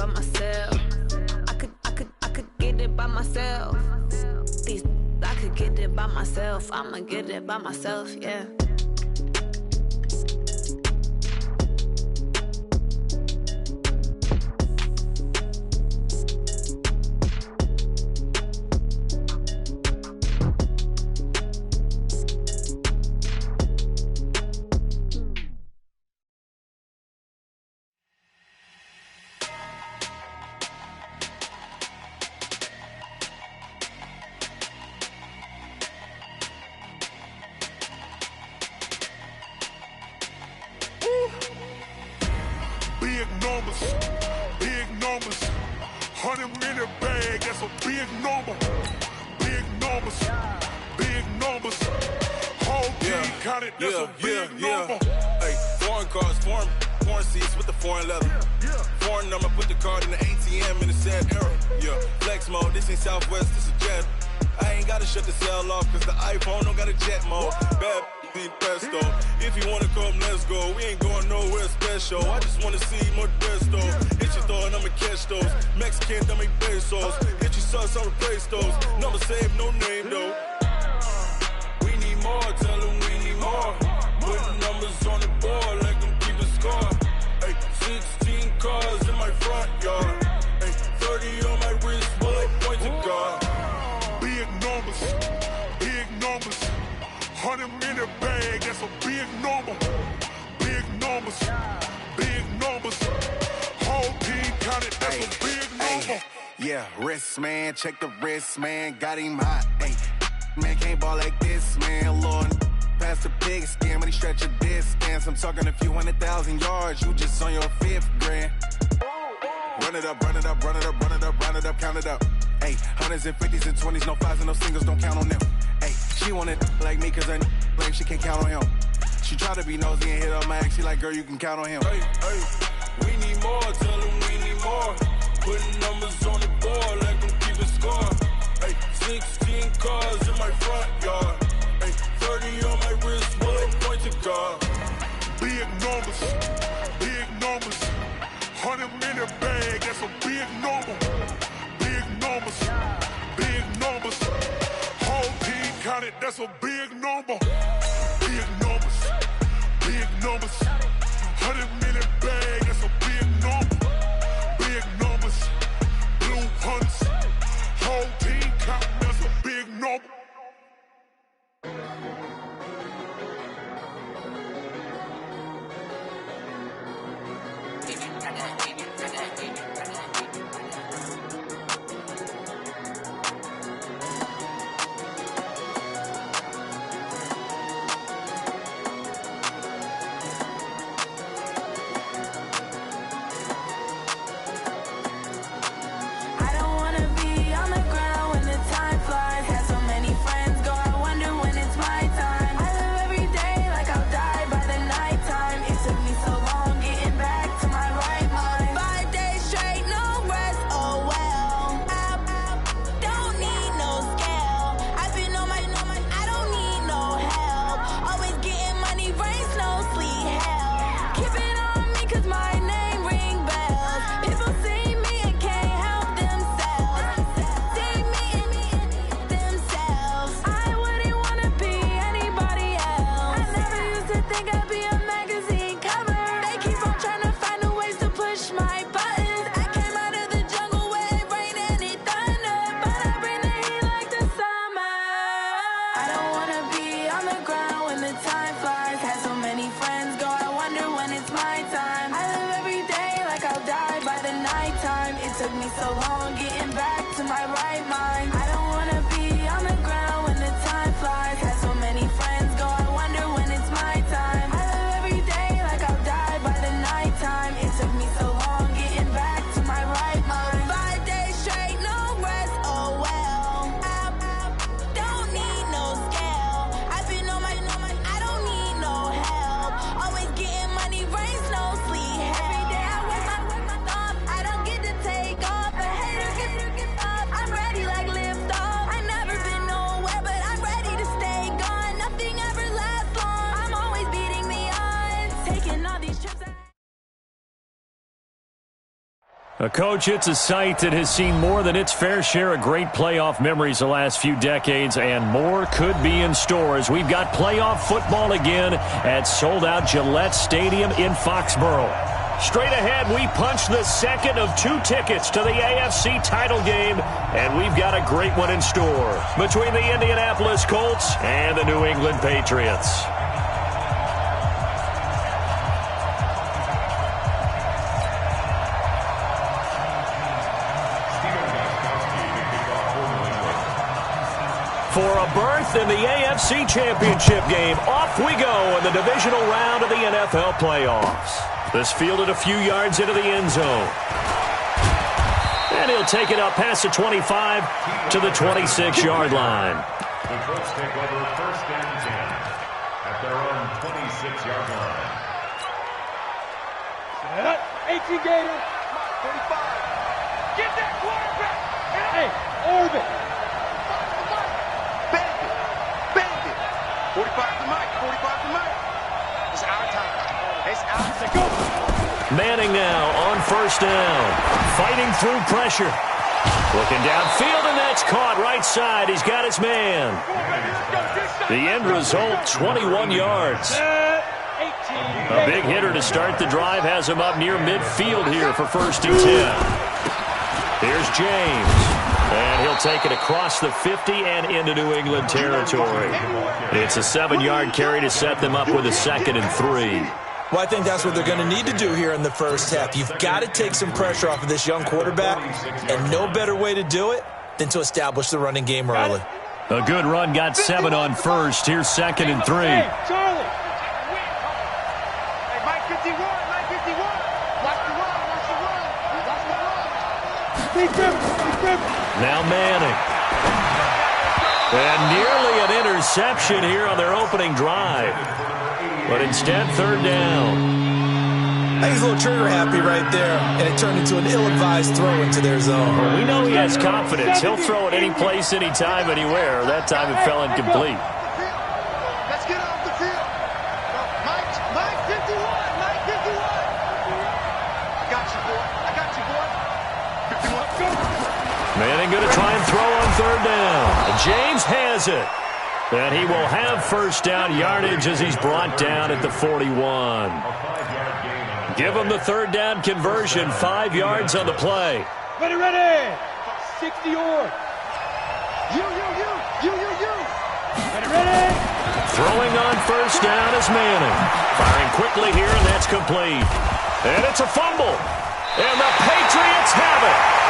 by myself. I could get it by myself. I could get it by myself. I'ma get it by myself, yeah. Big numbers, 100 minute bag, that's a big number. Big numbers, whole team counted, that's a big number. Hey, foreign cars, foreign seats with the foreign leather. Foreign number, put the card in the ATM in the sad era. Yeah, flex mode, this ain't Southwest, this is Jet. I ain't gotta shut the cell off, cause the iPhone don't got a jet mode. Bad need pesto. If you wanna come, let's go. We ain't going nowhere special. I just wanna see more desto. Hit your throw and I'ma catch those. Mexican, I make pesos. Hit your sauce, I'll replace those. Number save, no name though. We need more, tell them we need more. Putting numbers on the board, like them keep a score. Hey, 16 cars in my front yard. Hey, 30 on my wrist, bullet point to God. Big numbers, 100 minute bag, that's a big number. Big numbers, whole team counted, that's a big number. Yeah, wrist man, check the wrist man, got him hot. Ay, man can't ball like this, man. Lord, past the pig skin when he stretch a distance. I'm talking a few 100,000 yards, you just on your 5th grand. Run it up, count it up. Ay, hundreds and 50s and 20s, no 5s and no singles, don't count on them. Ay, she want it like me, cause her like she can't count on him. She try to be nosy and hit up my ex, she like, girl, you can count on him. Hey, we need more, tell them we need more. Putting numbers on the board, like them keep a score. Hey, 16 cars in my front yard. Hey, 30 on my wrist, bullet point to God. Big numbers, 100 minute bag, that's a big number. Big numbers, whole team counted, that's a big number. Big numbers, 100 minute bag, that's a big number. Big numbers, blue hunts, whole team counting, that's a big number. Coach, it's a site that has seen more than its fair share of great playoff memories the last few decades, and more could be in store as we've got playoff football again at sold-out Gillette Stadium in Foxborough. Straight ahead, we punch the second of 2 tickets to the AFC title game, and we've got a great one in store between the Indianapolis Colts and the New England Patriots. For a berth in the AFC Championship game, off we go in the divisional round of the NFL playoffs. This fielded a few yards into the end zone. And he'll take it up past the 25 to the 26-yard line. The Colts take over 1st and 10 at their own 26-yard line. Set up. 18 Gator. 45. Get that quarterback. Hey, orbit. Bend it. 45 to Mike. 45 to Mike. It's our time. It's our time. Go. Manning now on 1st down. Fighting through pressure. Looking downfield, and that's caught right side. He's got his man. The end result, 21 yards. A big hitter to start the drive has him up near midfield here for 1st and 10. Here's James. And he'll take it across the 50 and into New England territory. It's a 7-yard carry to set them up with a 2nd and 3. Well, I think that's what they're going to need to do here in the first half. You've got to take some pressure off of this young quarterback, and no better way to do it than to establish the running game early. A good run got 7 on 1st. Here's 2nd and 3. Hey, Charlie. Hey, Mike 51, Mike 51. Watch the run, watch the run. Watch the run. Now Manning. And nearly an interception here on their opening drive. But instead, 3rd down. I think he's a little trigger happy right there, and it turned into an ill-advised throw into their zone. Well, we know he has confidence. He'll throw it any place, anytime, anywhere. That time it fell incomplete. Let's get off the field. Mike 51, Mike 51. I got you, boy. Manning going to try and throw on 3rd down. And James has it. And he will have 1st down yardage as he's brought down at the 41. Give him the 3rd down conversion, 5 yards on the play. Ready. 60 or. You. Ready. Throwing on 1st down is Manning. Firing quickly here, and that's complete. And it's a fumble. And the Patriots have it.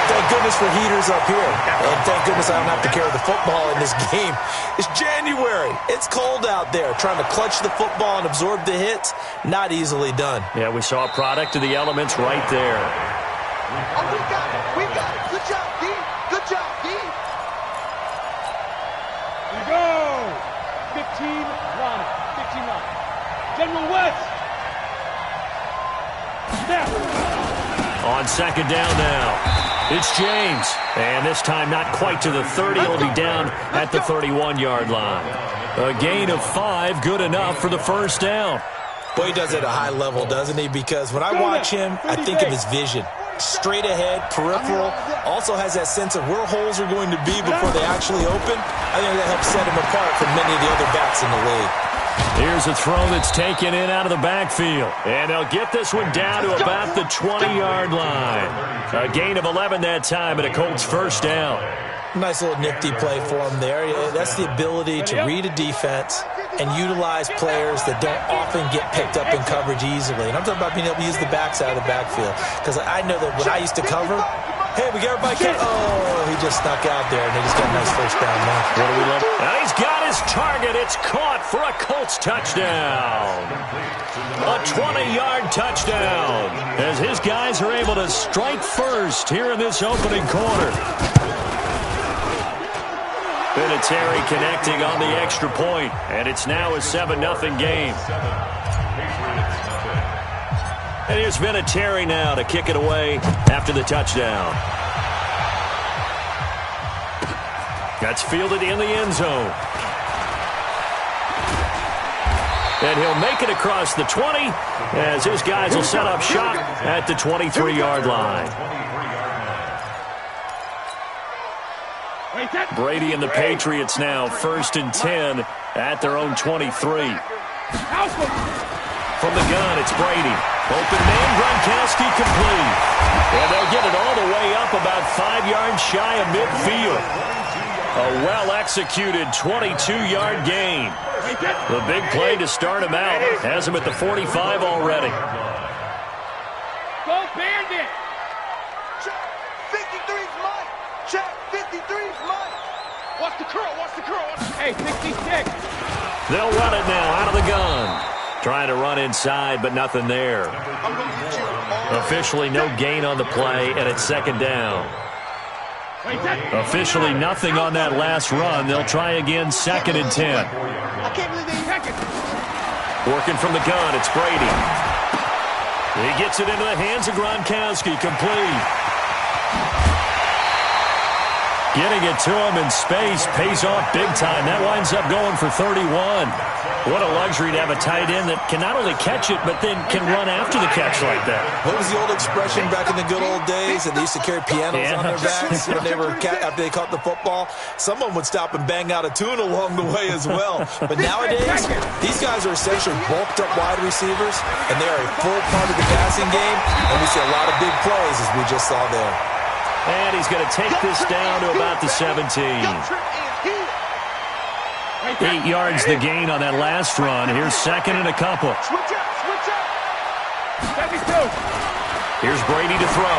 Thank goodness for heaters up here. And thank goodness I don't have to carry the football in this game. It's January. It's cold out there. Trying to clutch the football and absorb the hits, not easily done. Yeah, we saw a product of the elements right there. Oh, we got it. Good job, D. Here we go. 15 line. General West. Snap. On 2nd down now. It's James. And this time not quite to the 30. He'll be down at the 31-yard line. A gain of 5, good enough for the 1st down. Boy, he does it at a high level, doesn't he? Because when I watch him, I think of his vision. Straight ahead, peripheral. Also has that sense of where holes are going to be before they actually open. I think that helps set him apart from many of the other backs in the league. Here's a throw that's taken in out of the backfield. And they'll get this one down to about the 20-yard line. A gain of 11 that time and a Colts 1st down. Nice little nifty play for him there. That's the ability to read a defense and utilize players that don't often get picked up in coverage easily. And I'm talking about being able to use the backside of the backfield. Because I know that when I used to cover, hey, we got everybody. Oh, he just snuck out there, and they just got a nice 1st down now. What do we love? And he's got his target. It's caught for a Colts touchdown. A 20-yard touchdown as his guys are able to strike first here in this opening quarter. Vinatieri connecting on the extra point, and it's now a 7-0 game. And here's Vinatieri now to kick it away after the touchdown. That's fielded in the end zone. and he'll make it across the 20 as his guys will set up shop at the 23-yard line. Brady and the Patriots now 1st and 10 at their own 23. From the gun, it's Brady. Open man, Gronkowski complete. And they'll get it all the way up about 5 yards shy of midfield. A well-executed 22-yard gain. The big play to start him out has him at the 45 already. Go Bandit! Check, 53's mine! Check, 53's mine! Watch the curl, watch the curl! Hey, 66! They'll run it now out of the gun. Trying to run inside, but nothing there. Officially no gain on the play, and it's 2nd down. Officially nothing on that last run. They'll try again 2nd and 10. I can't believe they heck it! Working from the gun, it's Brady. He gets it into the hands of Gronkowski, complete. Getting it to him in space pays off big time. That winds up going for 31. What a luxury to have a tight end that can not only catch it, but then can run after the catch like that. What was the old expression back in the good old days? And they used to carry pianos on their backs when they were after they caught the football. Someone would stop and bang out a tune along the way as well. But nowadays, these guys are essentially bulked up wide receivers, and they are a full part of the passing game. And we see a lot of big plays, as we just saw there. And he's going to take this down to about the 17. 8 yards the gain on that last run. Here's 2nd and a couple. Switch up, switch up! 72! Here's Brady to throw.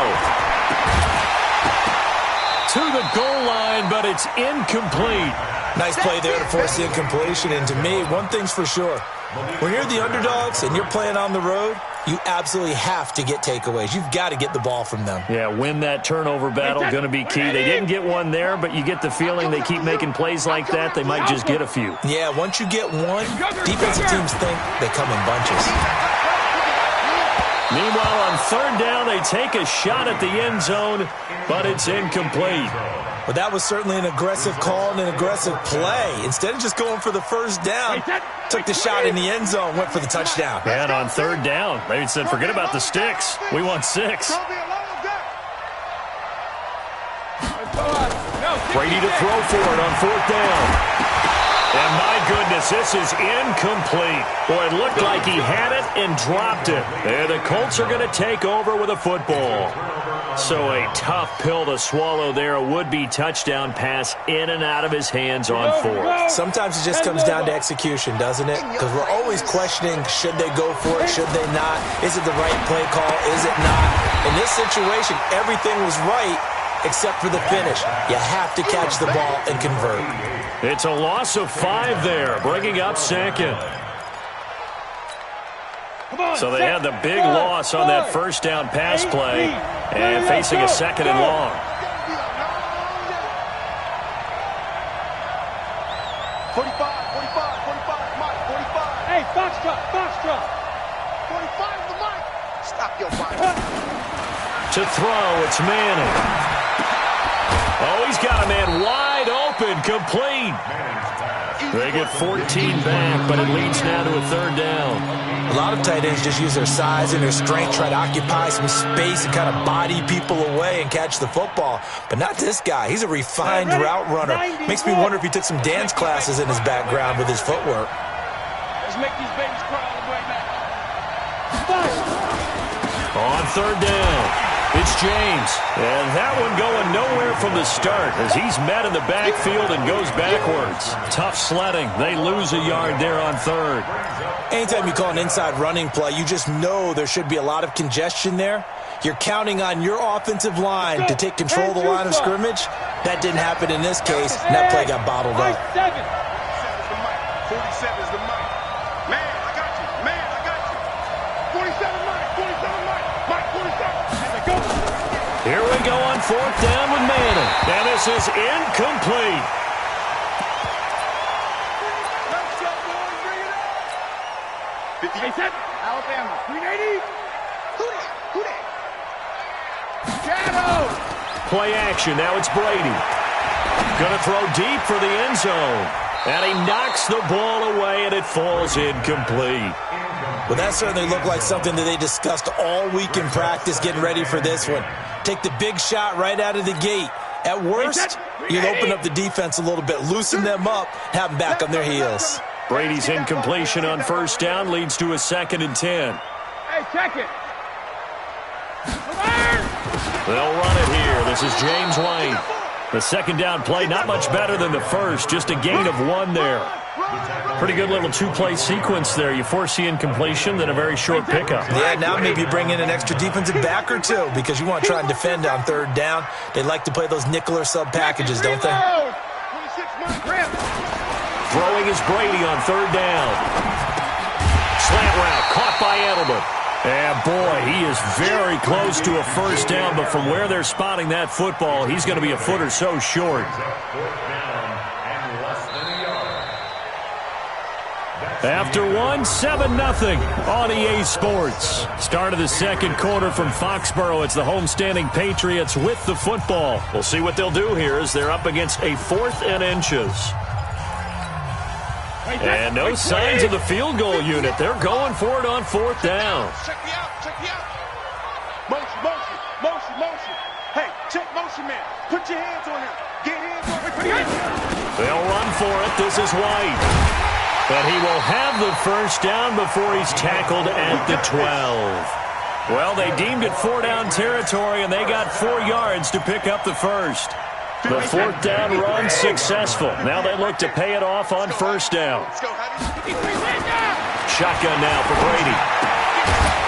To the goal line, but it's incomplete. Nice play there to force the incompletion. And to me, one thing's for sure. When you're the underdogs and you're playing on the road, you absolutely have to get takeaways. You've got to get the ball from them. Yeah, win that turnover battle, going to be key. They didn't get one there, but you get the feeling they keep making plays like that, they might just get a few. Yeah, once you get one, defensive teams think they come in bunches. Meanwhile, on 3rd down, they take a shot at the end zone, but it's incomplete. But that was certainly an aggressive call and an aggressive play. Instead of just going for the 1st down, took the shot in the end zone, went for the touchdown. And on 3rd down, they said, forget about the sticks. We want 6. Brady to throw for it on 4th down. And my goodness, this is incomplete. Boy, it looked like he had it and dropped it. And the Colts are going to take over with a football. So a tough pill to swallow there. A would-be touchdown pass in and out of his hands on 4th. Sometimes it just comes down to execution, doesn't it? Because we're always questioning, should they go for it, should they not? Is it the right play call, is it not? In this situation, everything was right except for the finish. You have to catch the ball and convert. It's a loss of 5 there, bringing up 2nd. So they had the big loss on that 1st down pass play and facing a 2nd and long. 45, Mike, 45. Hey, Foxtrot. 45 is the Mike. Stop your body. To throw, it's Manning. Oh, he's got a man wide open, complete. They get 14 back, but it leads now to a 3rd down. A lot of tight ends just use their size and their strength, try to occupy some space and kind of body people away and catch the football. But not this guy. He's a refined route runner. Makes me wonder if he took some dance classes in his background with his footwork. Let's make these babies cry all the way back. On 3rd down, it's James. And that one going nowhere from the start as he's met in the backfield and goes backwards. Tough sledding. They lose a yard there on 3rd. Anytime you call an inside running play, you just know there should be a lot of congestion there. You're counting on your offensive line to take control of the line of scrimmage. That didn't happen in this case, and that play got bottled up. 47 is the mic. Man, I got you. 47 Mike. 47. Here we go on 4th down with Manning. And this is incomplete. Alabama. 380. Who that? Shadow. Play action. Now it's Brady. Going to throw deep for the end zone. And he knocks the ball away, and it falls incomplete. Well, that certainly looked like something that they discussed all week in practice getting ready for this one. Take the big shot right out of the gate. At worst, you'll open up the defense a little bit, loosen them up, have them back on their heels. Brady's incompletion on first down leads to a 2nd and 10. Hey, check it. They'll run it here. This is James White. The 2nd down play, not much better than the first, just a gain of 1 there. Pretty good little 2-play sequence there. You force the incompletion, then a very short pickup. Yeah, now maybe bring in an extra defensive back or two because you want to try and defend on 3rd down. They like to play those nickel or sub packages, don't they? Throwing is Brady on 3rd down. Slant route, caught by Edelman. And boy, he is very close to a first down, but from where they're spotting that football, he's going to be a foot or so short. After 1, 7-0 on EA Sports. Start of the 2nd quarter from Foxborough. It's the homestanding Patriots with the football. We'll see what they'll do here as they're up against a 4th and inches. And no signs of the field goal unit. They're going for it on 4th down. Check me out. Motion. Hey, check motion, man. Put your hands on him. Get hands on him. They'll run for it. This is White. But he will have the first down before he's tackled at the 12. Well, they deemed it 4-down territory, and they got 4 yards to pick up the first. The 4th down run successful. Now they look to pay it off on first down. Shotgun now for Brady.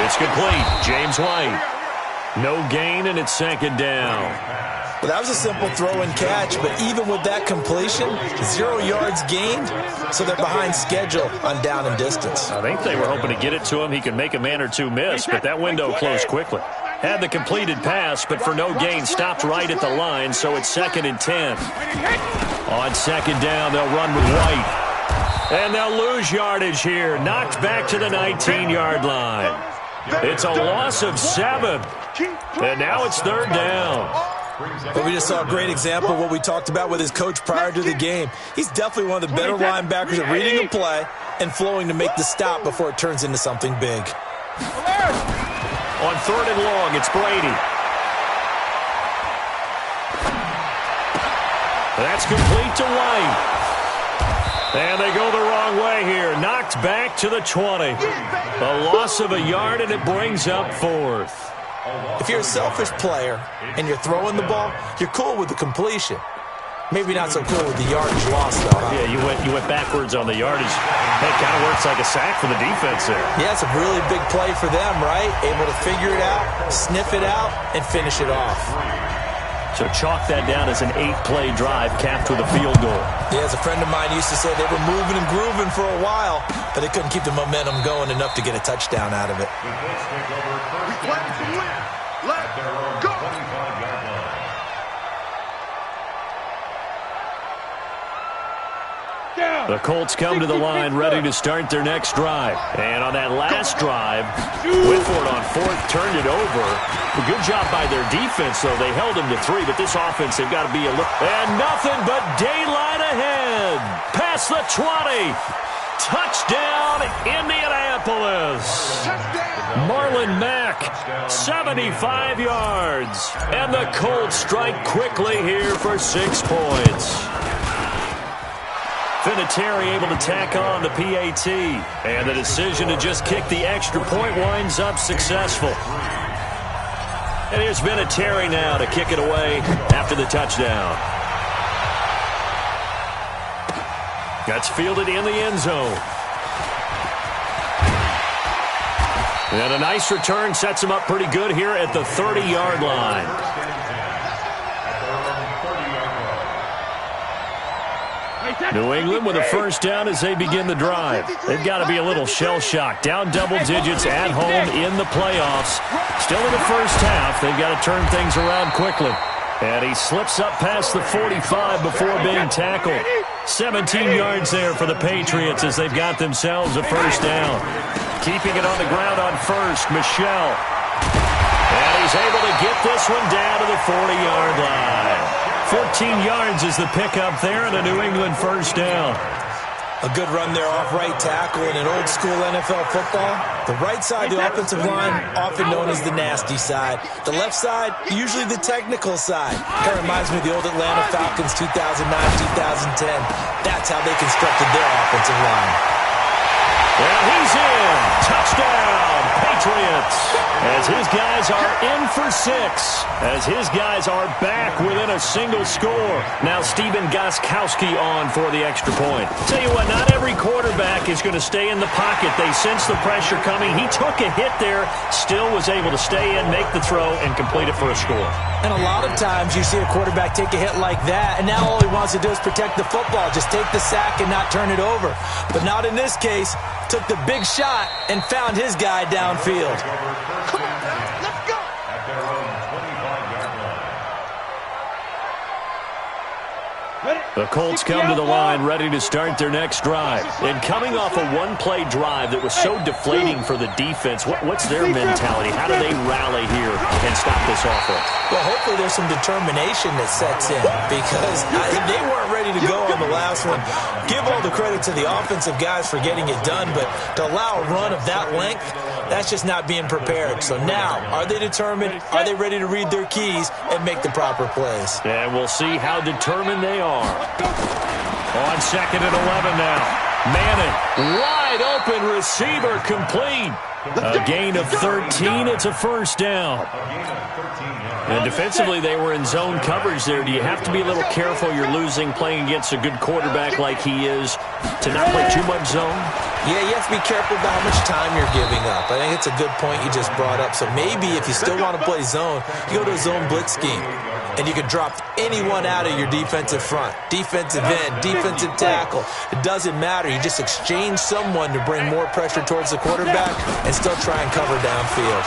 It's complete. James White. No gain, and it's 2nd down. Well, that was a simple throw and catch, but even with that completion, 0 yards gained, so they're behind schedule on down and distance. I think they were hoping to get it to him. He could make a man or two miss, but that window closed quickly. Had the completed pass, but for no gain, stopped right at the line, so it's 2nd and 10. On 2nd down, they'll run with White. And they'll lose yardage here. Knocked back to the 19-yard line. It's a loss of 7. And now it's 3rd down. But we just saw a great example of what we talked about with his coach prior to the game. He's definitely one of the better linebackers at reading a play and flowing to make the stop before it turns into something big. On 3rd and long, it's Brady. That's complete to White. And they go the wrong way here. Knocked back to the 20. A loss of a yard, and it brings up 4th. If you're a selfish player and you're throwing the ball, you're cool with the completion. Maybe not so cool with the yardage loss, though. Huh? Yeah, you went backwards on the yardage. It kind of works like a sack for the defense there. Yeah, it's a really big play for them, right? Able to figure it out, sniff it out, and finish it off. So chalk that down as an 8-play drive capped with a field goal. Yeah, as a friend of mine used to say, they were moving and grooving for a while, but they couldn't keep the momentum going enough to get a touchdown out of it. The Colts come to the line ready to start their next drive. And on that last drive, Whitford on 4th turned it over. A good job by their defense, though. They held them to 3, but this offense, they've got to be a little... And nothing but daylight ahead. Past the 20. Touchdown, Indianapolis. Marlon Mack, 75 yards. And the Colts strike quickly here for 6 points. Vinatieri able to tack on the PAT. And the decision to just kick the extra point winds up successful. And here's Vinatieri now to kick it away after the touchdown. That's fielded in the end zone. And a nice return sets him up pretty good here at the 30-yard line. New England with a first down as they begin the drive. They've got to be a little shell-shocked. Down double digits at home in the playoffs. Still in the first half. They've got to turn things around quickly. And he slips up past the 45 before being tackled. 17 yards there for the Patriots as they've got themselves a first down. Keeping it on the ground on first, Michel. And he's able to get this one down to the 40-yard line. 14 yards is the pickup there and a New England first down. A good run there off right tackle in an old-school NFL football. The right side of the offensive line, often known as the nasty side. The left side, usually the technical side. Kind of reminds me of the old Atlanta Falcons 2009-2010. That's how they constructed their offensive line. Well, he's in. Touchdown, Patriots. As his guys are in for 6. As his guys are back within a single score. Now Stephen Gostkowski on for the extra point. Tell you what, not every quarterback is going to stay in the pocket. They sense the pressure coming. He took a hit there, still was able to stay in, make the throw, and complete it for a score. And a lot of times you see a quarterback take a hit like that, and now all he wants to do is protect the football. Just take the sack and not turn it over. But not in this case. Took the big shot and found his guy downfield. Come on, man. Let's go. At their own 25-yard line. The Colts come to the line ready to start their next drive. And coming off a one-play drive that was so deflating for the defense, what's their mentality? How do they rally here and stop this offense? Well, hopefully there's some determination that sets in because they weren't ready to go on the last one. Give all the credit to the offensive guys for getting it done, but to allow a run of that length, that's just not being prepared. So now, are they determined? Are they ready to read their keys and make the proper plays? And we'll see how determined they are. On 2nd and 11 now. Manning, wide open receiver, complete. A gain of 13. It's a first down. And defensively, they were in zone coverage there. Do you have to be a little careful? You're losing playing against a good quarterback like he is to not play too much zone? Yeah, you have to be careful about how much time you're giving up. I think it's a good point you just brought up. So maybe if you still want to play zone, you go to a zone blitz scheme. And you can drop anyone out of your defensive front. Defensive end, defensive tackle. It doesn't matter. You just exchange someone to bring more pressure towards the quarterback and still try and cover downfield.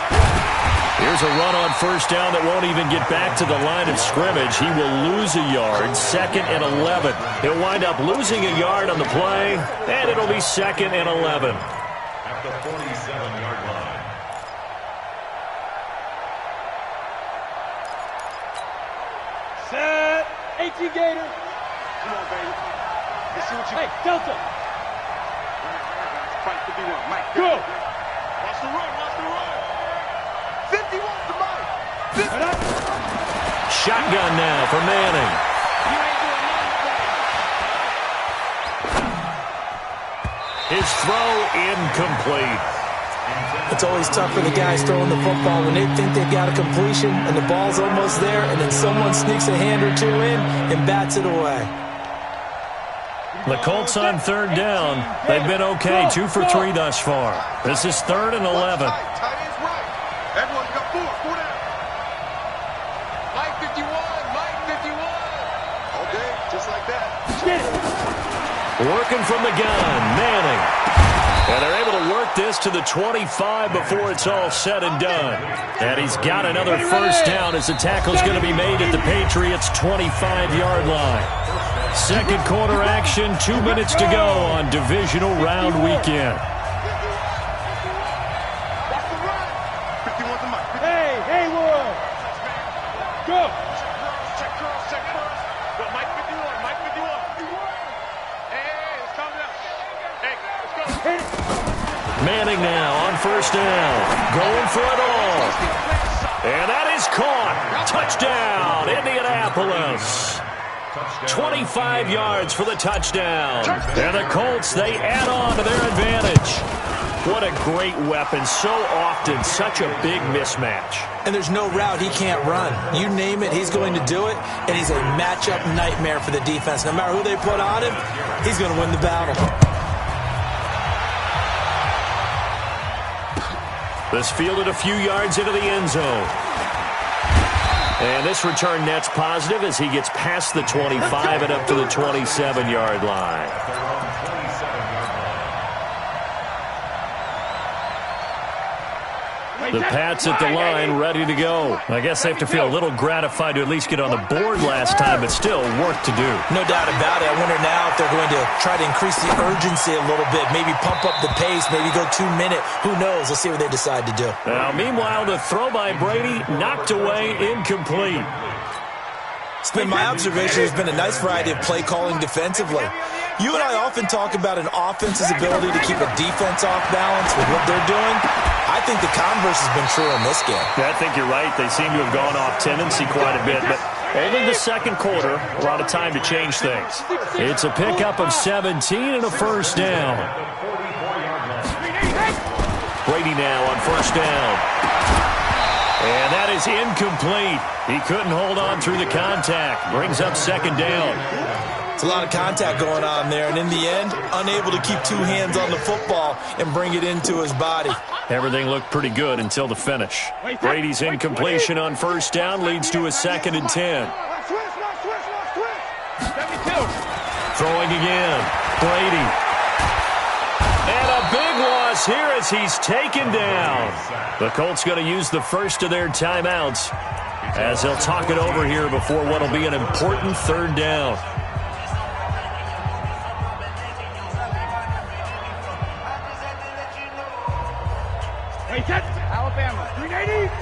Here's a run on first down that won't even get back to the line of scrimmage. He will lose a yard, 2nd and 11. He'll wind up losing a yard on the play, and it'll be 2nd and 11. At the 47-yard line. Set. 18 Gator. Come on, baby. Let's see what you... Hey, Delta. Fight 51. Mike, go. Watch the run. Watch the run. 50 wants the Mike. Shotgun now for Manning. You ain't doing nothing. His throw incomplete. It's always tough for the guys throwing the football when they think they've got a completion and the ball's almost there, and then someone sneaks a hand or two in and bats it away. The Colts on 3rd down. They've been okay, 2 for 3 thus far. This is 3rd and 11. Tight ends right. Everyone's got 4 down. Mike 51. Mike 51. Okay, just like that. Working from the gun, Manning. And they're able to work this to the 25 before it's all said and done. And he's got another first down as the tackle's going to be made at the Patriots' 25-yard line. Second quarter action, 2 minutes to go on divisional round weekend. Hey, Haywood. Go. Check cross. Go, Mike 51. Mike 51. Hey, let's calm down. Hey, let's go. Hit it. Manning now on first down. Going for it all. And that is caught. Touchdown, Indianapolis. 25 yards for the touchdown. And the Colts, they add on to their advantage. What a great weapon. So often, such a big mismatch. And there's no route he can't run. You name it, he's going to do it, and he's a matchup nightmare for the defense. No matter who they put on him, he's going to win the battle. This fielded a few yards into the end zone. And this return net's positive as he gets past the 25 and up to the 27-yard line. The Pats at the line, ready to go. I guess they have to feel a little gratified to at least get on the board last time, but still work to do. No doubt about it. I wonder now if they're going to try to increase the urgency a little bit, maybe pump up the pace, maybe go 2 minute. Who knows? Let's see what they decide to do. Now, meanwhile, the throw by Brady knocked away, incomplete. It's been my observation. There's been a nice variety of play calling defensively. You and I often talk about an offense's ability to keep a defense off balance with what they're doing. I think the converse has been true in this game. Yeah, I think you're right. They seem to have gone off tendency quite a bit, but only the second quarter, a lot of time to change things. It's a pickup of 17 and a first down. Brady now on first down. And that is incomplete. He couldn't hold on through the contact. Brings up second down. It's a lot of contact going on there, and in the end, unable to keep two hands on the football and bring it into his body. Everything looked pretty good until the finish. Brady's incompletion on first down leads to a 2nd and 10. Throwing again. Brady. And a big loss here as he's taken down. The Colts going to use the first of their timeouts as they'll talk it over here before what will be an important third down. Alabama, 380.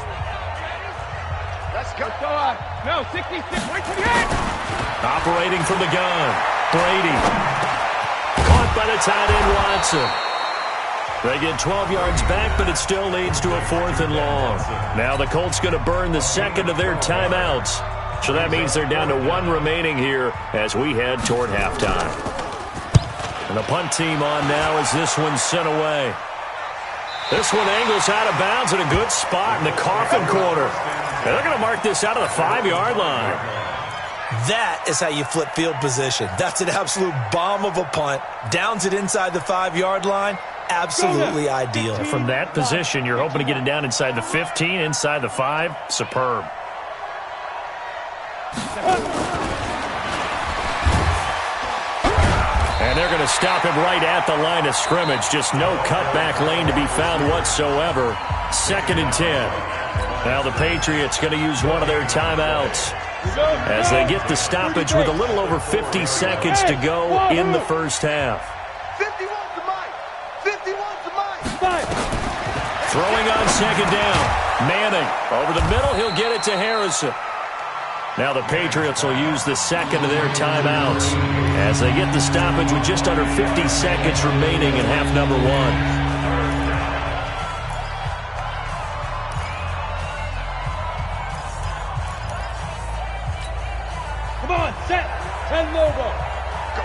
Let's go. No, 66, 128. Operating from the gun. Brady. Caught by the tight end, Watson. They get 12 yards back, but it still leads to a 4th and long. Now the Colts going to burn the second of their timeouts. So that means they're down to 1 remaining here as we head toward halftime. And the punt team on now as this one's sent away. This one angles out of bounds in a good spot in the coffin corner. And they're going to mark this out of the 5-yard line. That is how you flip field position. That's an absolute bomb of a punt. Downs it inside the 5-yard line. Absolutely ideal. From that position, you're hoping to get it down inside the 15, inside the 5. Superb. And they're going to stop him right at the line of scrimmage. Just no cutback lane to be found whatsoever. 2nd and 10. Now the Patriots going to use one of their timeouts as they get the stoppage with a little over 50 seconds to go in the first half. 51's the mic. 51's the mic. Throwing on second down. Manning over the middle. He'll get it to Harrison. Now the Patriots will use the second of their timeouts as they get the stoppage with just under 50 seconds remaining in half number 1. Come on, set. 10 logo. Go.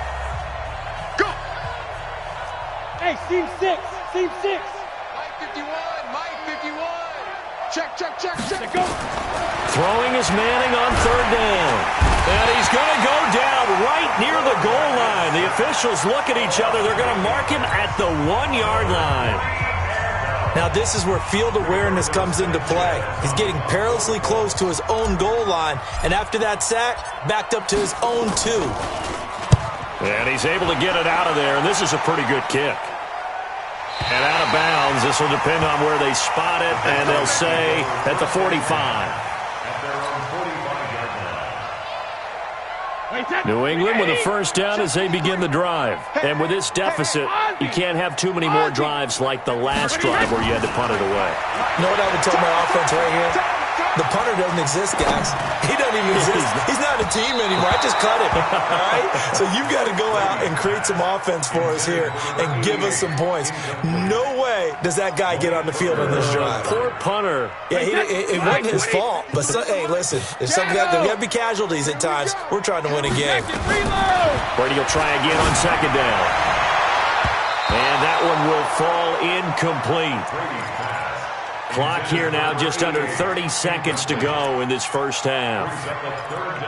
Go. Hey, seam 6. Seam 6. Mike 51. Mike 51. Check. Go. Throwing is Manning on third down. And he's going to go down right near the goal line. The officials look at each other. They're going to mark him at the 1-yard line. Now this is where field awareness comes into play. He's getting perilously close to his own goal line. And after that sack, backed up to his own 2. And he's able to get it out of there. And this is a pretty good kick. And out of bounds. This will depend on where they spot it. And they'll say at the 45. New England with a first down as they begin the drive. And with this deficit, you can't have too many more drives like the last drive where you had to punt it away. You know what I would tell my offense right here? The punter doesn't exist, guys. He doesn't even exist. He's not a team anymore. I just cut him. All right? So you've got to go out and create some offense for us here and give us some points. No way does that guy get on the field on this drive. Poor punter. Yeah, it wasn't his fault. But, hey, listen, there's got to be casualties at times. We're trying to win a game. Brady will try again on second down. And that one will fall incomplete. Clock here now, just under 30 seconds to go in this first half.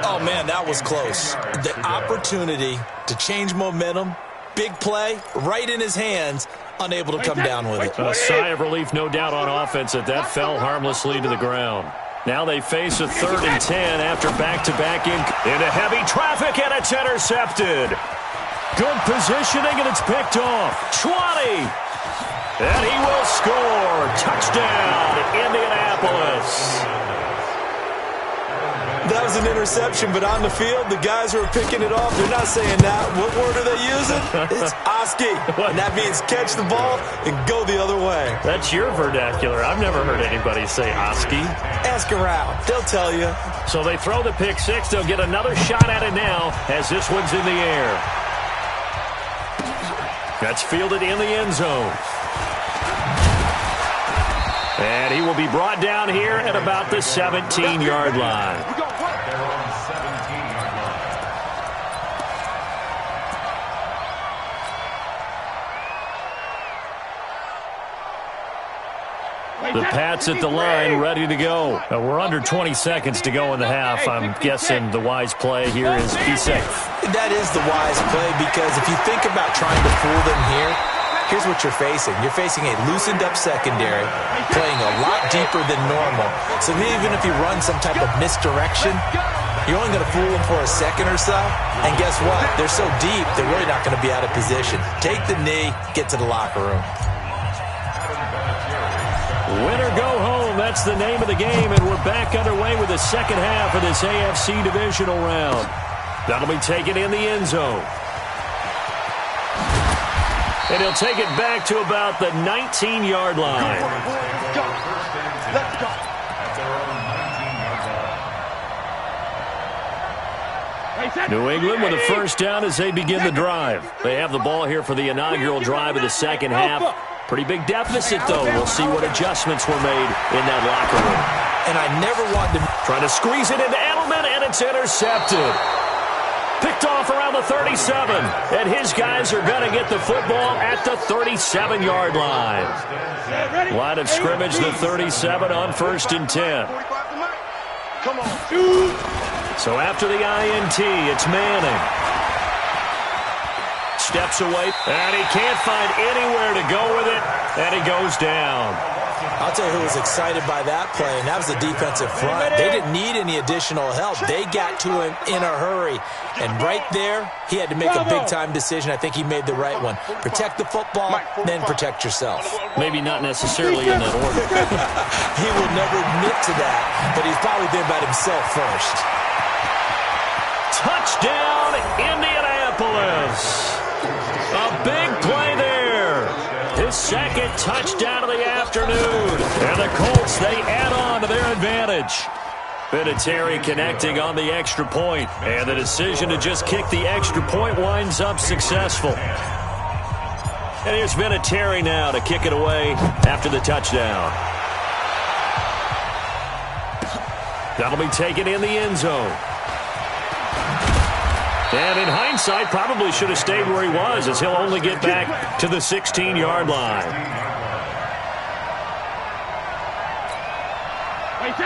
Oh, man, that was close. The opportunity to change momentum, big play, right in his hands, unable to come down with it. A sigh of relief, no doubt, on offense that fell harmlessly to the ground. Now they face a 3rd and 10 after back-to-back into heavy traffic, and it's intercepted. Good positioning, and it's picked off. 20. And he will score. Touchdown, Indianapolis. That was an interception, but on the field, the guys who are picking it off, they're not saying that. What word are they using? It's Oski. And that means catch the ball and go the other way. That's your vernacular. I've never heard anybody say Oski. Ask around. They'll tell you. So they throw the pick 6. They'll get another shot at it now as this one's in the air. That's fielded in the end zone. And he will be brought down here at about the 17-yard line. The Pats at the line, ready to go. We're under 20 seconds to go in the half. I'm guessing the wise play here is be safe. That is the wise play, because if you think about trying to fool them here, here's what you're facing. You're facing a loosened-up secondary, playing a lot deeper than normal. So even if you run some type of misdirection, you're only going to fool them for a second or so. And guess what? They're so deep, they're really not going to be out of position. Take the knee, get to the locker room. Win or go home, that's the name of the game, and we're back underway with the second half of this AFC divisional round. That'll be taken in the end zone. And he'll take it back to about the 19-yard line. Let's go. New England with a first down as they begin the drive. They have the ball here for the inaugural drive of the second half. Pretty big deficit, though. We'll see what adjustments were made in that locker room. And I never want to... Trying to squeeze it into Edelman, and it's intercepted. Picked off around the 37. And his guys are going to get the football at the 37-yard line. Line of scrimmage, the 37 on 1st and 10. Come on, dude. So after the INT, it's Manning. Steps away, and he can't find anywhere to go with it, and he goes down. I'll tell you who was excited by that play, and that was the defensive front. They didn't need any additional help. They got to him in a hurry. And right there, he had to make a big-time decision. I think he made the right one. Protect the football, then protect yourself. Maybe not necessarily in that order. He will never admit to that, but he's probably thinking about himself first. Touchdown, Indianapolis. A big play there. His second touchdown of the afternoon. And the Colts, they add on to their advantage. Vinatieri connecting on the extra point. And the decision to just kick the extra point winds up successful. And here's Vinatieri now to kick it away after the touchdown. That'll be taken in the end zone. And in hindsight, probably should have stayed where he was, as he'll only get back to the 16-yard line.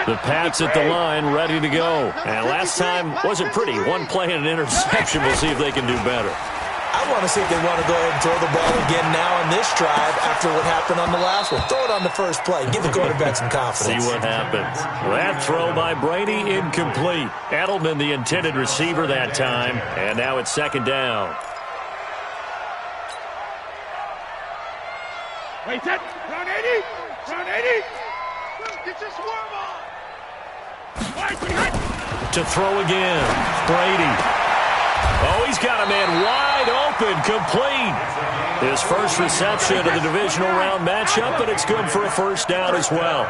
The Pats at the line, ready to go. And last time wasn't pretty. One play and an interception. We'll see if they can do better. I want to see if they want to go ahead and throw the ball again now on this drive after what happened on the last one. Throw it on the first play. Give the quarterback some confidence. See what happens. That throw by Brady, incomplete. Edelman, the intended receiver that time. And now it's second down. Wait, set. Round 80. Round 80. Get your swarm on. To throw again. Brady. Oh, he's got a man wide open, complete. His first reception of the divisional round matchup, but it's good for a first down as well.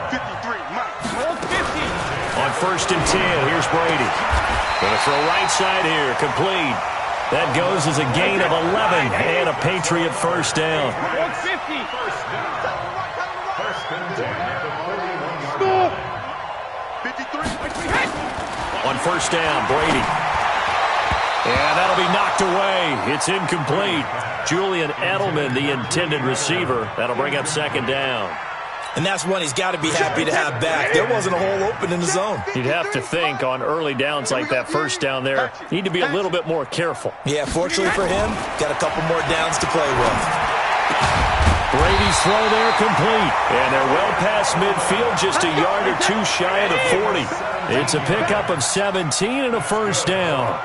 On 1st and 10, here's Brady. Going to throw right side here, complete. That goes as a gain of 11 and a Patriot first down. 150. First and 10 at the 41. On first down, Brady. And that'll be knocked away. It's incomplete. Julian Edelman, the intended receiver. That'll bring up second down. And that's one he's got to be happy to have back. There wasn't a hole open in the zone. You'd have to think on early downs like that first down there, you need to be a little bit more careful. Yeah, fortunately for him, got a couple more downs to play with. Brady's throw there complete. And they're well past midfield, just a yard or two shy of the 40. It's a pickup of 17 and a first down.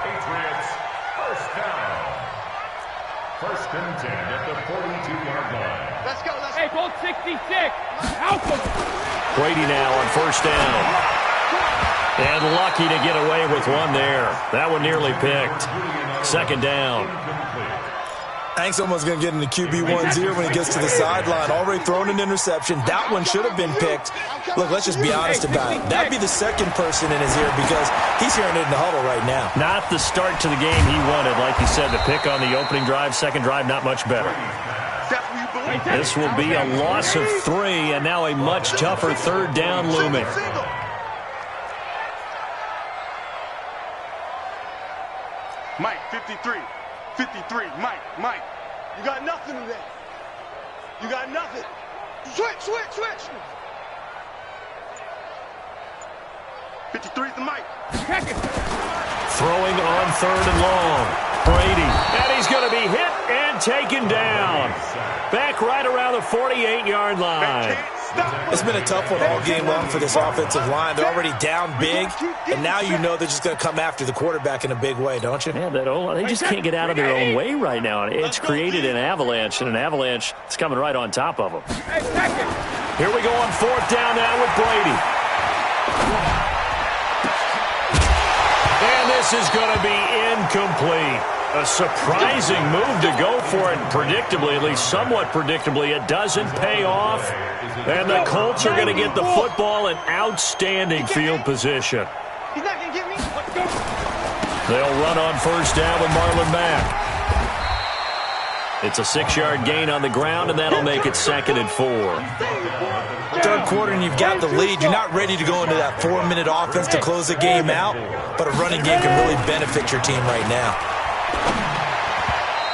First and 10 at the 42-yard line. Let's go. Hey, goal 66. Help him. Brady now on first down. And lucky to get away with one there. That one nearly picked. Second down. I think someone's going to get in the QB1's ear when he gets to the sideline. Already thrown an interception. That one should have been picked. Look, let's just be honest about it. That'd be the second person in his ear because he's hearing it in the huddle right now. Not the start to the game he wanted. Like you said, the pick on the opening drive, second drive, not much better. This will be a loss of 3, and now a much tougher third down looming. Mike, 53. 53. Mike. You got nothing today. You got nothing. Switch. 53 is the Mike. Throwing on 3rd and long. Brady. And he's going to be hit and taken down. Back right around the 48-yard line. It's been a tough one all game long for this offensive line. They're already down big, and now you know they're just going to come after the quarterback in a big way, don't you? Man, they just can't get out of their own way right now. It's created an avalanche, and an avalanche is coming right on top of them. Here we go on 4th down now with Brady. And this is going to be incomplete. A surprising move to go for it, predictably, at least somewhat predictably. It doesn't pay off, and the Colts are going to get the football in outstanding field position. He's not going to get me. Let's go. They'll run on 1st down with Marlon Mack. It's a 6-yard gain on the ground, and that'll make it 2nd and 4. 3rd quarter, and you've got the lead. You're not ready to go into that 4-minute offense to close the game out, but a running game can really benefit your team right now.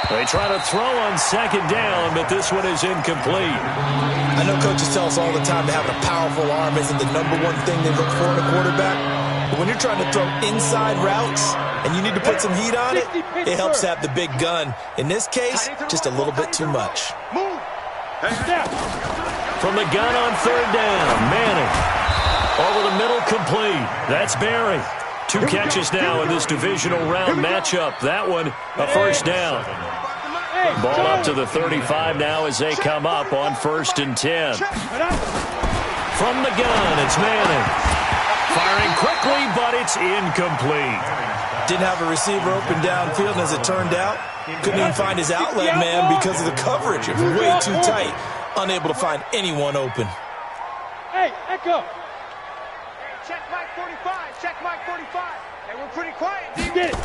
They try to throw on 2nd down, but this one is incomplete. I know coaches tell us all the time that having a powerful arm isn't the #1 thing they look for in a quarterback. But when you're trying to throw inside routes and you need to put some heat on it, it helps to have the big gun. In this case, just a little bit too much. From the gun on 3rd down, Manning. Over the middle, complete. That's Barry. 2 catches now in this divisional round matchup. That one, a 1st down. Ball up to the 35 now as they come up on 1st and 10. From the gun, it's Manning. Firing quickly, but it's incomplete. Didn't have a receiver open downfield, and as it turned out, couldn't even find his outlet man because of the coverage. It was way too tight. Unable to find anyone open. Hey, Echo. Check Mike 45. Check Mike 45. Hey, we're pretty quiet. Do you get it?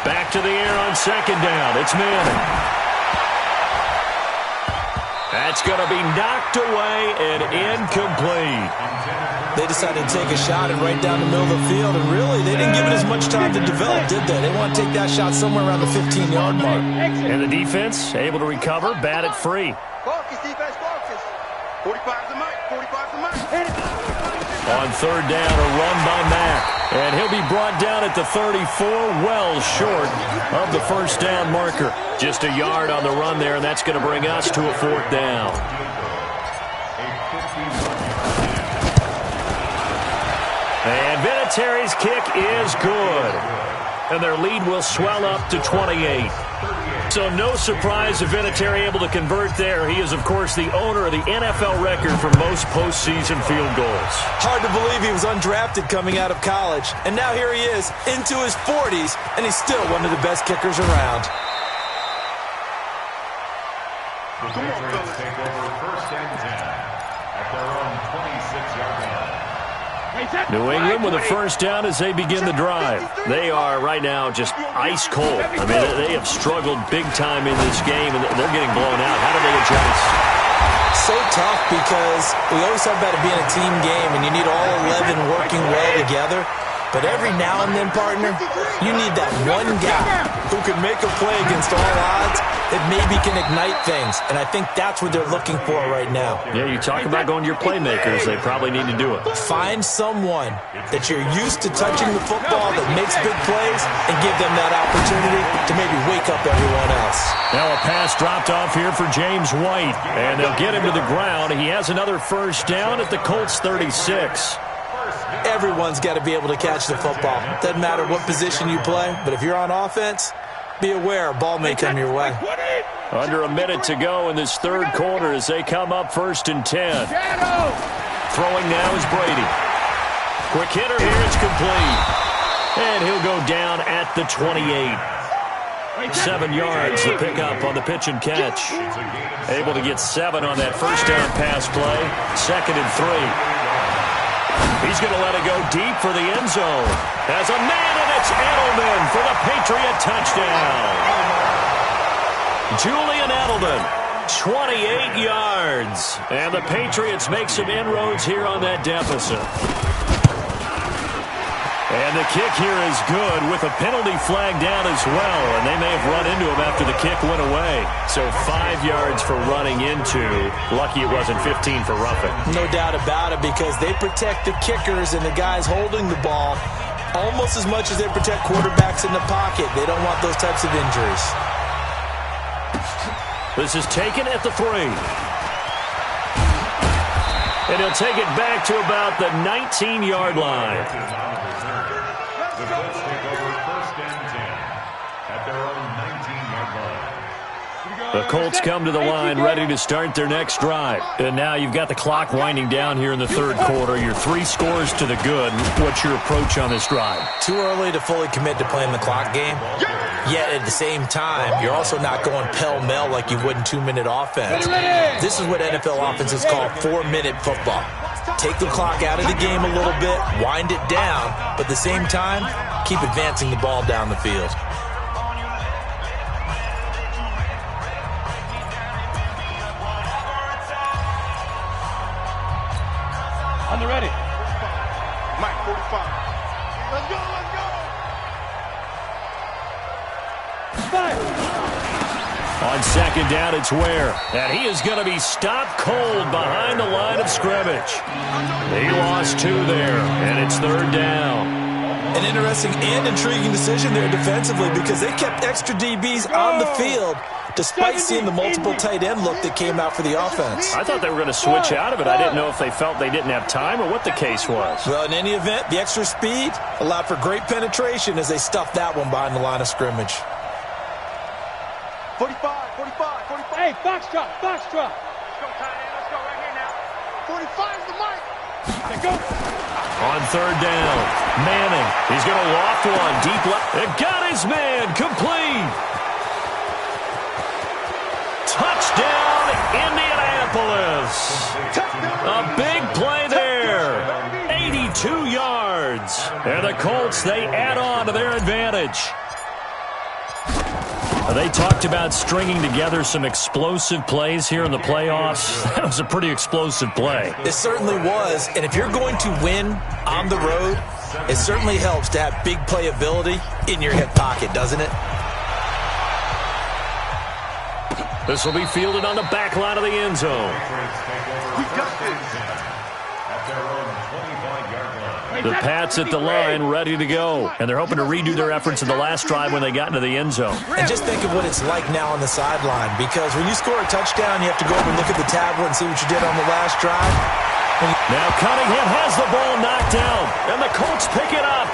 Back to the air on 2nd down. It's Manning. That's going to be knocked away and incomplete. They decided to take a shot and right down the middle of the field, and really, they didn't give it as much time to develop, did they? They want to take that shot somewhere around the 15-yard mark. And the defense able to recover, bat it free. Focus, defense, focus. 45's the Mike. 45's the Mike. On 3rd down, a run by Mack. And he'll be brought down at the 34, well short of the 1st down marker. Just a yard on the run there, and that's going to bring us to a 4th down. And Vinatieri's kick is good. And their lead will swell up to 28. So no surprise if Vinatieri able to convert there. He is, of course, the owner of the NFL record for most postseason field goals. Hard to believe he was undrafted coming out of college. And now here he is, into his 40s, and he's still one of the best kickers around. The Patriots take over 1st and 10 at their own 26-yard line. New England with a 1st down as they begin the drive. They are right now just ice cold. I mean, they have struggled big time in this game, and they're getting blown out. How do they adjust? So tough because we always talk about it being a team game, and you need all 11 working well together. But every now and then, partner, you need that one guy who can make a play against all odds that maybe can ignite things. And I think that's what they're looking for right now. Yeah, you talk about going to your playmakers. They probably need to do it. Find someone that you're used to touching the football that makes big plays and give them that opportunity to maybe wake up everyone else. Now a pass dropped off here for James White, and they'll get him to the ground. He has another 1st down at the Colts 36. Everyone's got to be able to catch the football. Doesn't matter what position you play, but if you're on offense, be aware a ball may come your way. Under a minute to go in this 3rd quarter as they come up 1st and 10. Throwing now is Brady. Quick hitter here, it's complete. And he'll go down at the 28. 7 yards to pick up on the pitch and catch. Able to get 7 on that 1st down pass play. 2nd and 3. He's going to let it go deep for the end zone. As a man, and it's Edelman for the Patriot touchdown. Julian Edelman 28 yards. And the Patriots make some inroads here on that deficit. And the kick here is good with a penalty flag down as well. And they may have run into him after the kick went away. So 5 yards for running into. Lucky it wasn't 15 for roughing. No doubt about it, because they protect the kickers and the guys holding the ball almost as much as they protect quarterbacks in the pocket. They don't want those types of injuries. This is taken at the 3. And he'll take it back to about the 19-yard line. The Colts take over 1st and 10 at their own 19-yard line. The Colts come to the line ready to start their next drive. And now you've got the clock winding down here in the 3rd quarter. You're 3 scores to the good. What's your approach on this drive? Too early to fully commit to playing the clock game. Yet at the same time, you're also not going pell-mell like you would in 2-minute offense. This is what NFL offenses call 4-minute football. Take the clock out of the game a little bit, wind it down, but at the same time, keep advancing the ball down the field. On the ready. Mike, 45. Let's go, let's go. 5. On 2nd down, it's Ware. And he is going to be stopped cold behind the line of scrimmage. He lost 2 there, and it's 3rd down. An interesting and intriguing decision there defensively, because they kept extra DBs on the field despite seeing the multiple tight end look that came out for the offense. I thought they were going to switch out of it. I didn't know if they felt they didn't have time or what the case was. Well, in any event, the extra speed allowed for great penetration as they stuffed that one behind the line of scrimmage. 45, 45, 45. Hey, foxtrot, foxtrot. Let's go, tight end. Let's go right here now. 45 is the mic. Let's go. On 3rd down, Manning. He's going to loft one deep left. It got his man complete. Touchdown, Indianapolis. A big play there. 82 yards. And the Colts, they add on to their advantage. They talked about stringing together some explosive plays here in the playoffs. That was a pretty explosive play. It certainly was, and if you're going to win on the road, it certainly helps to have big playability in your hip pocket, doesn't it? This will be fielded on the back line of the end zone. We got this. At their own 25-yard line. The Pats at the line, ready to go. And they're hoping to redo their efforts in the last drive when they got into the end zone. And just think of what it's like now on the sideline, because when you score a touchdown, you have to go over and look at the tablet and see what you did on the last drive. Now Cunningham has the ball knocked down, and the Colts pick it up.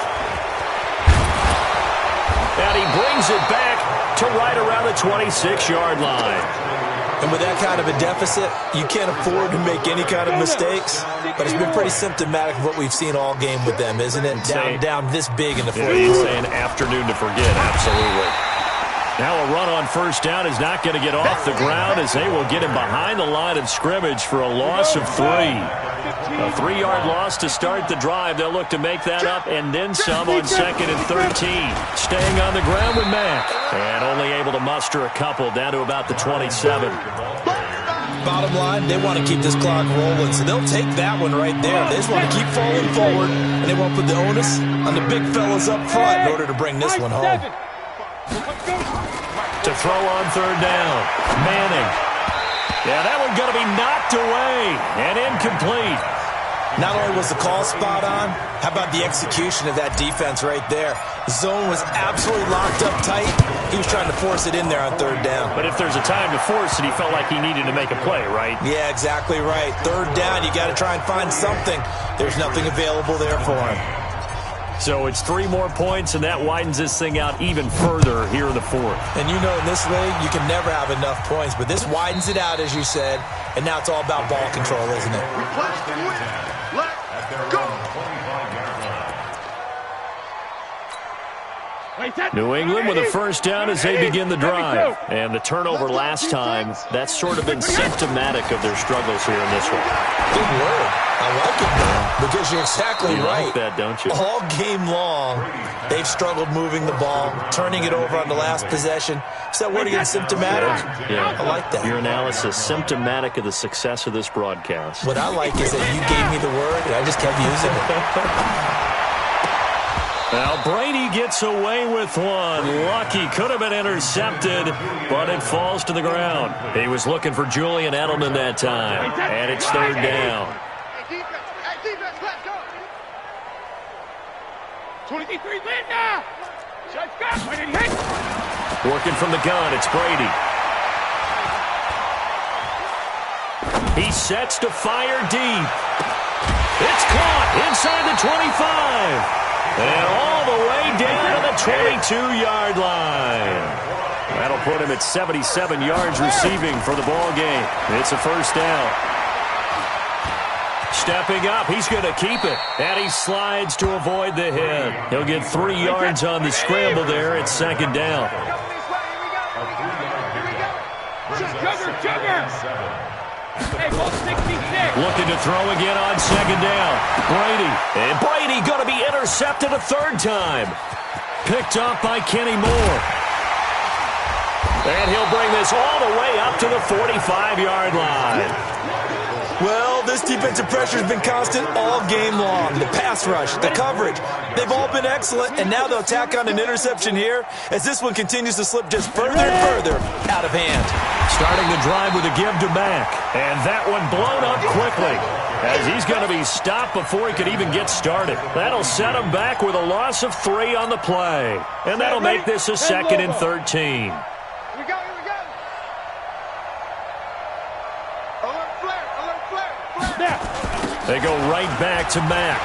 And he brings it back to right around the 26-yard line. And with that kind of a deficit, you can't afford to make any kind of mistakes. But it's been pretty symptomatic of what we've seen all game with them, isn't it? Down this big in the 4th quarter. He's saying afternoon to forget, absolutely. Now a run on 1st down is not going to get off the ground, as they will get him behind the line of scrimmage for a loss of 3. A 3-yard loss to start the drive. They'll look to make that up and then some on 2nd and 13. Staying on the ground with Mack. And only able to muster a couple down to about the 27. Bottom line, they want to keep this clock rolling, so they'll take that one right there. They just want to keep falling forward, and they want to put the onus on the big fellas up front in order to bring this one home. To throw on 3rd down, Manning. Yeah, that one going to be knocked away and incomplete. Not only was the call spot on, how about the execution of that defense right there? The zone was absolutely locked up tight. He was trying to force it in there on 3rd down. But if there's a time to force it, he felt like he needed to make a play, right? Yeah, exactly right. 3rd down, you got to try and find something. There's nothing available there for him. So it's 3 more points, and that widens this thing out even further here in the 4th. And you know, in this league, you can never have enough points, but this widens it out, as you said, and now it's all about ball control, isn't it? Let's go. New England with a first down as they begin the drive. And the turnover last time, that's sort of been symptomatic of their struggles here in this one. Good word. I like it, man, because you're exactly right. You like that, don't you? All game long, they've struggled moving the ball, turning it over on the last possession. Is that word again, symptomatic? Yeah. I like that. Your analysis, symptomatic of the success of this broadcast. What I like is that you gave me the word, and I just kept using it. Now Brady gets away with one. Lucky, could have been intercepted, but it falls to the ground. He was looking for Julian Edelman that time, and it's third down. Hey, defense, let's go. 23, Linda. Shots back. Working from the gun, it's Brady. He sets to fire deep. It's caught inside the 25. And all the way down to the 22-yard line. That'll put him at 77 yards receiving for the ball game. It's a first down. Stepping up, he's going to keep it. And he slides to avoid the hit. He'll get 3 yards on the scramble there at second down. Looking to throw again on second down. Brady. And Brady going to be intercepted a third time. Picked up by Kenny Moore. And he'll bring this all the way up to the 45-yard line. Well, this defensive pressure has been constant all game long. The pass rush, the coverage, they've all been excellent, and now they'll tack on an interception here as this one continues to slip just further and further out of hand. Starting the drive with a give to Mack, and that one blown up quickly as he's going to be stopped before he could even get started. That'll set him back with a loss of 3 on the play, and that'll make this a 2nd and 13. They go right back to Mack.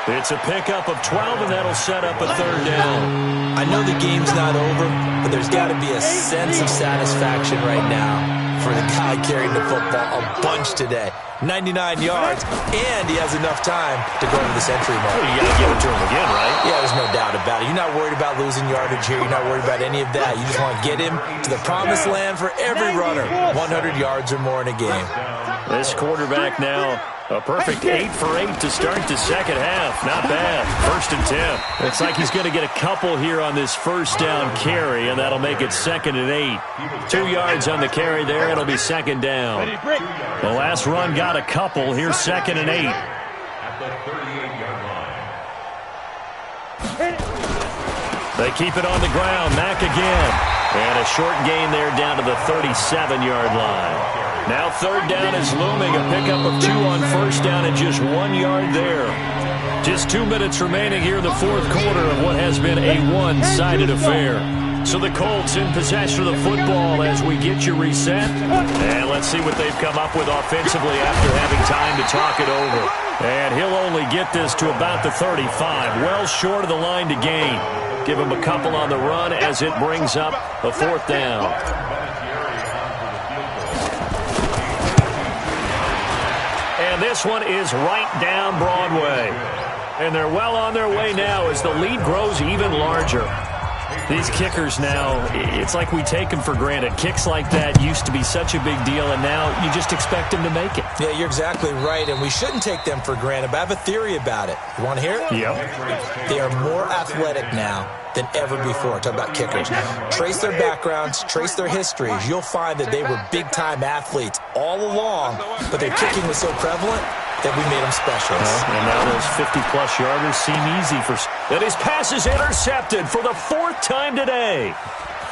It's a pickup of 12, and that'll set up a third down. I know the game's not over, but there's got to be a sense of satisfaction right now for the guy carrying the football a bunch today. 99 yards, and he has enough time to go into the century mark. Well, you got to give it to him again, right? Yeah, there's no doubt about it. You're not worried about losing yardage here. You're not worried about any of that. You just want to get him to the promised land for every runner. 100 yards or more in a game. This quarterback now, a perfect 8 for 8 to start the second half. Not bad. 1st and 10. Looks like he's going to get a couple here on this first down carry, and that'll make it 2nd and 8. 2 yards on the carry there. It'll be second down. The last run got a couple. Here's 2nd and 8. At the 38-yard line. They keep it on the ground. Mack again. And a short gain there down to the 37-yard line. Now third down is looming. A pickup of 2 on first down and just 1 yard there. Just 2 minutes remaining here in the fourth quarter of what has been a one-sided affair. So the Colts in possession of the football as we get you reset. And let's see what they've come up with offensively after having time to talk it over. And he'll only get this to about the 35. Well short of the line to gain. Give him a couple on the run as it brings up a fourth down. And this one is right down Broadway. And they're well on their way now as the lead grows even larger. These kickers now, it's like we take them for granted. Kicks like that used to be such a big deal, and now you just expect them to make it. Yeah, you're exactly right, and we shouldn't take them for granted, but I have a theory about it. You want to hear it? Yep. They are more athletic now than ever before. Talk about kickers. Trace their backgrounds, trace their histories. You'll find that they were big-time athletes all along, but their kicking was so prevalent that we made them specialists. And now those 50-plus yarders seem easy for... And his pass is intercepted for the 4th time today.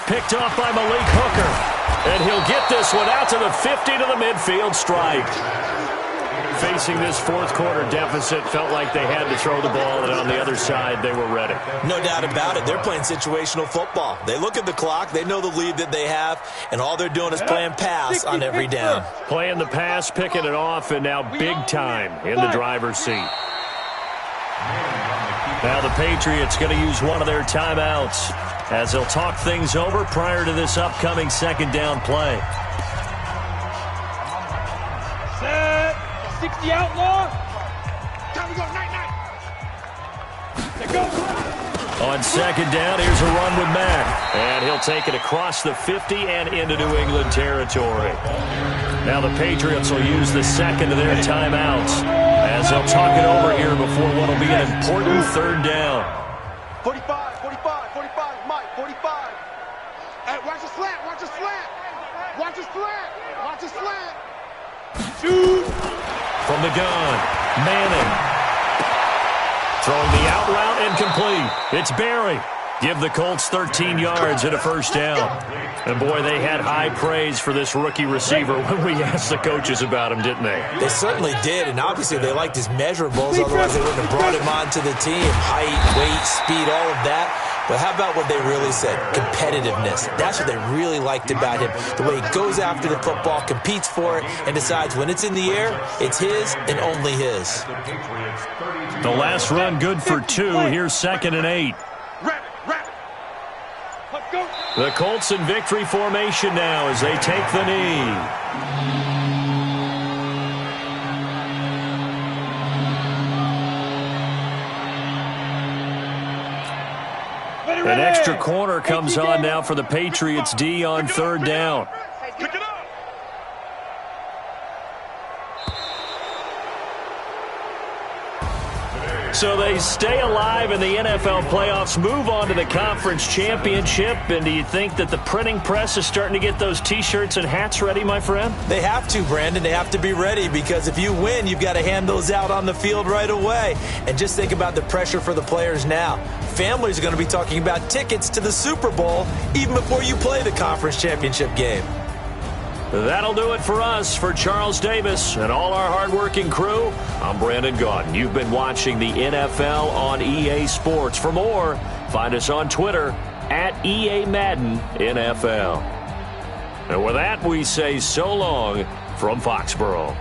Picked off by Malik Hooker. And he'll get this one out to the 50 to the midfield stripe. Facing this fourth quarter deficit, felt like they had to throw the ball, and on the other side, they were ready. No doubt about it. They're playing situational football. They look at the clock, they know the lead that they have, and all they're doing is playing pass on every down. Playing the pass, picking it off, and now big time in the driver's seat. Now the Patriots going to use one of their timeouts as they'll talk things over prior to this upcoming second down play. 60 outlaw. Time to go, night. On second down, here's a run with Mack. And he'll take it across the 50 and into New England territory. Now the Patriots will use the second of their timeouts as they'll talk it over here before what will be an important third down. 45, 45, 45, Mike, 45. Hey, watch the slant, watch the slant. Watch the slant, watch the slant. Shoot. From the gun, Manning. Throwing the out route incomplete. It's Barry. Give the Colts 13 yards and a first down. And, boy, they had high praise for this rookie receiver when we asked the coaches about him, didn't they? They certainly did, and obviously they liked his measurables. Otherwise, they wouldn't have brought him onto the team. Height, weight, speed, all of that. But how about what they really said? Competitiveness. That's what they really liked about him. The way he goes after the football, competes for it, and decides when it's in the air, it's his and only his. The last run good for 2. Here's 2nd and 8. The Colts in victory formation now as they take the knee. An extra corner comes on now for the Patriots D on third down. Pick it up. So they stay alive in the NFL playoffs, move on to the conference championship. And do you think that the printing press is starting to get those T-shirts and hats ready, my friend? They have to, Brandon. They have to be ready because if you win, you've got to hand those out on the field right away. And just think about the pressure for the players now. Families are going to be talking about tickets to the Super Bowl even before you play the conference championship game. That'll do it for us. For Charles Davis and all our hardworking crew, I'm Brandon Gaudin. You've been watching the NFL on EA Sports. For more, find us on Twitter at EA Madden NFL. And with that, we say so long from Foxborough.